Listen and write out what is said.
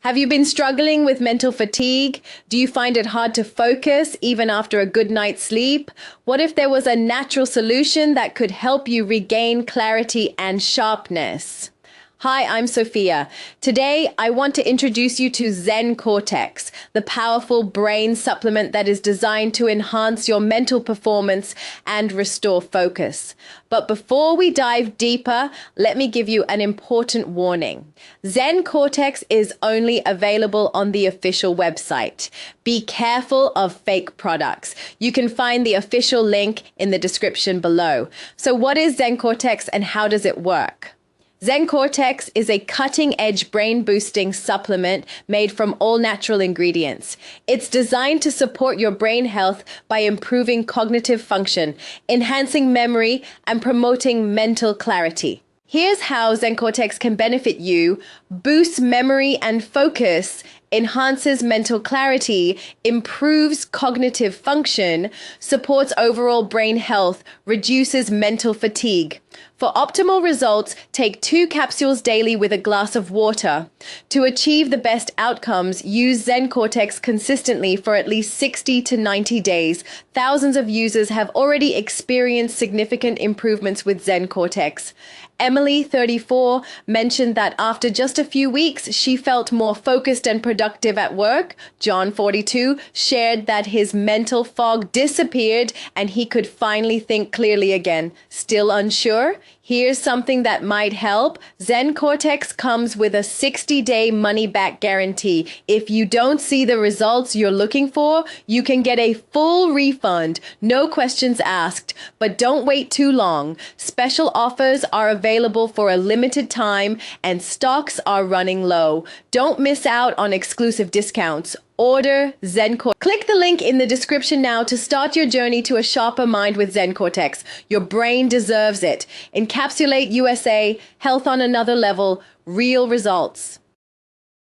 Have you been struggling with mental fatigue? Do you find it hard to focus even after a good night's sleep? What if there was a natural solution that could help you regain clarity and sharpness? Hi, I'm Sophia. Today, I want to introduce you to ZenCortex, the powerful brain supplement that is designed to enhance your mental performance and restore focus. But before we dive deeper, let me give you an important warning. ZenCortex is only available on the official website. Be careful of fake products. You can find the official link in the description below. So what is ZenCortex and how does it work? ZenCortex is a cutting-edge brain-boosting supplement made from all-natural ingredients. It's designed to support your brain health by improving cognitive function, enhancing memory, and promoting mental clarity. Here's how ZenCortex can benefit you: boosts memory and focus, enhances mental clarity, improves cognitive function, supports overall brain health, reduces mental fatigue. For optimal results, take 2 capsules daily with a glass of water. To achieve the best outcomes, use ZenCortex consistently for at least 60 to 90 days. Thousands of users have already experienced significant improvements with ZenCortex. Emily, 34, mentioned that after just a few weeks, she felt more focused and productive at work. John, 42, shared that his mental fog disappeared and he could finally think clearly again. Still unsure? Here's something that might help. ZenCortex comes with a 60-day money-back guarantee. If you don't see the results you're looking for, you can get a full refund, no questions asked. But don't wait too long. Special offers are available for a limited time and stocks are running low. Don't miss out on exclusive discounts. Order ZenCortex. Click the link in the description now to start your journey to a sharper mind with ZenCortex. Your brain deserves it. Encapsulate USA, health on another level, real results.